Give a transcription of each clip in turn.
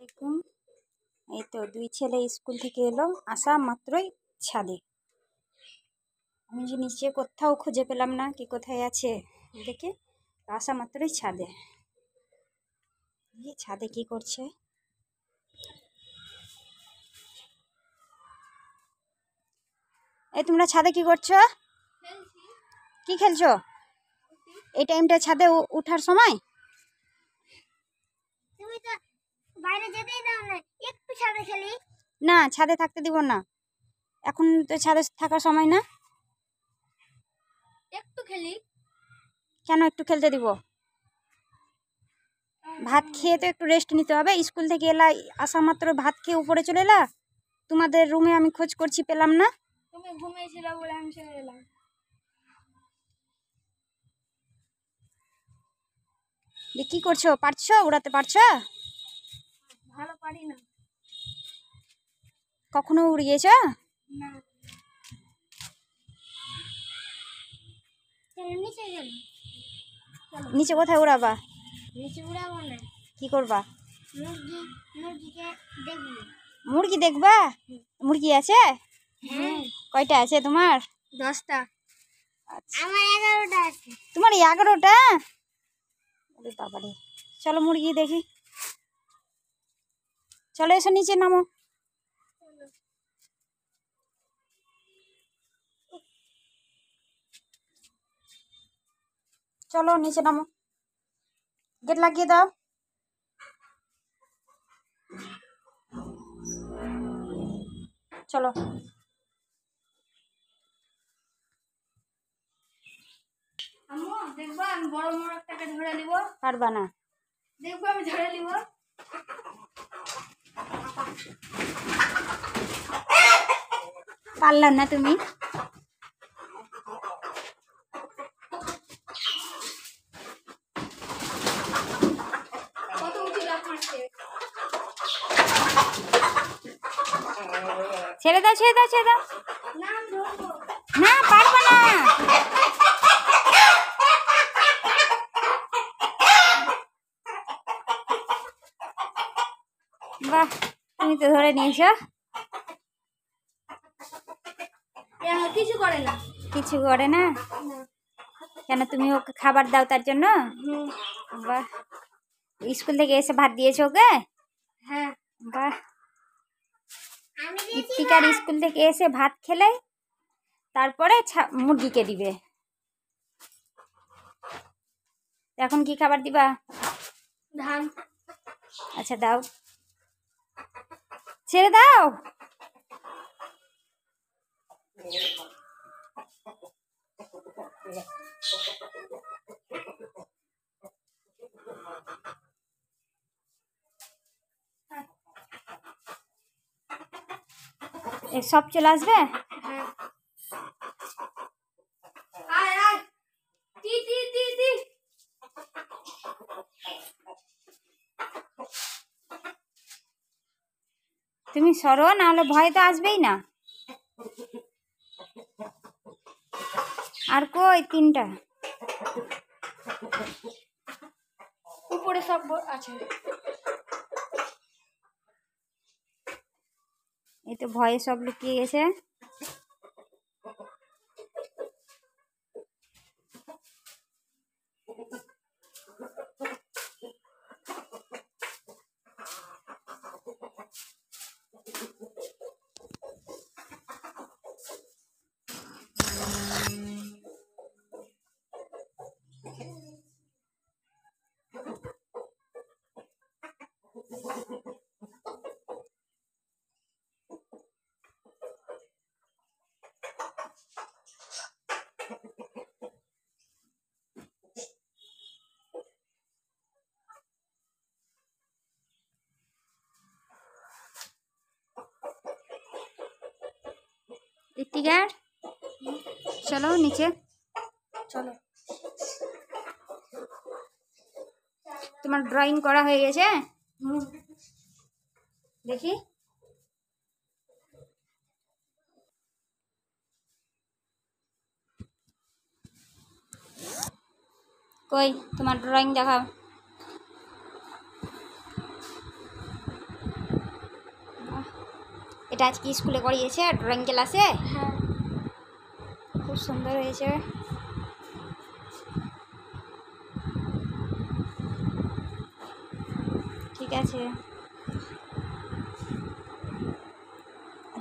আলাইকুম। এই তো দুই ছেলে স্কুল থেকে এলো, আসা মাত্রই ছাদে। আমি যে নিচে কোথাও খুঁজে পেলাম না, কি কোথায় আছে দেখে আসা মাত্রই ছাদে। ছাদে কি করছে? এই তোমরা ছাদে কি করছো? কি খেলছো এই টাইমটা? ছাদে উঠার সময়? তুমি তো বাইরে যেতেই দাও না, একটু ছাদে খেলি। না, ছাদে থাকতে দিব না, এখন তো ছাদে থাকার সময় না। একটু খেলি। কেন একটু খেলতে দিব? ভাত খেয়ে তো একটু রেস্ট নিতে হবে। স্কুল থেকে এলা, আসা মাত্র ভাত খেয়ে উপরে চলে এলা। তোমাদের রুমে আমি খোঁজ করছি, পেলাম না। তুমি ঘুমিয়েছিল বলে আমি চলে এলাম। কি করছো? পারছো? উড়াতে পারছো? ভালো পারি না। কখনো উড়িয়েছ? না। নিচে গেল। নিচে কোথায় উড়াবা? নিচে উড়াবো না। কি করবা? মুরগিকে দেখবি। মুরগি দেখবা? মুরগি আছে? হ্যাঁ। কয়টা আছে তোমার? 10টা। আচ্ছা, আমার 11টা আছে। তোমার 11টা? ওরে বাবারে, চলো মুরগি দেখি। চলো, এসো নিচে নামো। চলো নিচে নামো, গেট লাগিয়ে দাও। চলো। আম্মু দেখবো, আমি বড় মোরগটাকে ধরে নিব। পারবা না? দেখবো, আমি ধরে নিব। পারলাম না তুমি? কত উঁচু লাফ মারছে। ছেড়ে দাও, ছেড়ে দাও, ছেড়ে দাও। না, আমি ধরবো। না, পারবা না। বাহ, তুমি তো ধরে নিয়েছো। কিছু করে না। কিছু করে না? কেন, তুমি ওকে খাবার দাও তার জন্য? বাহ, স্কুল থেকে এসে ভাত দিয়েছো ওকে? হ্যাঁ। বাহ, ইফতিকার স্কুল থেকে এসে ভাত খেলে তারপরে মুরগিকে দিবে। এখন কি খাবার দিবা? ধান। আচ্ছা দাও, ছেড়ে দাও। সব চলে আসবে? হ্যাঁ। আয় আয়, টি টি টি টি। তুমি সরো, না হলে ভয় তো আসবেই না। আর কই 3টা? উপরে সব আছে। এই তো ভয়ে সব লুকিয়ে গেছে। ইফতিকার, চলো নিচে। চলো। তোমার ড্রয়িং করা হয়ে গেছে? দেখি। কই তোমার ড্রয়িং দেখাও। এটা আজকে স্কুলে করিয়েছে ড্রয়িং ক্লাসে? হ্যাঁ। খুব সুন্দর হয়েছে। ঠিক আছে।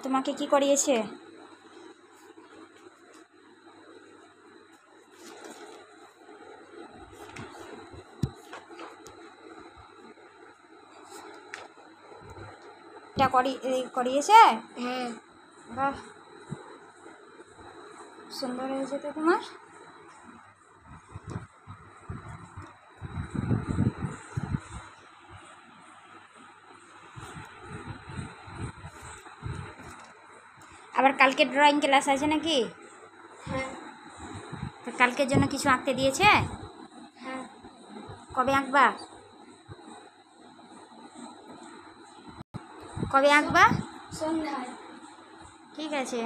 তোমাকে কি করিয়েছে? এটা করিয়েছে? হ্যাঁ। বাহ, সুন্দর হয়েছে তো তোমার। আবার কালকে ড্রয়িং ক্লাস আছে নাকি? হ্যাঁ। তো কালকের জন্য কিছু আঁকতে দিয়েছে? হ্যাঁ। কবে আঁকবা? কবে আঁকবা? সন্ধ্যায়। ঠিক আছে।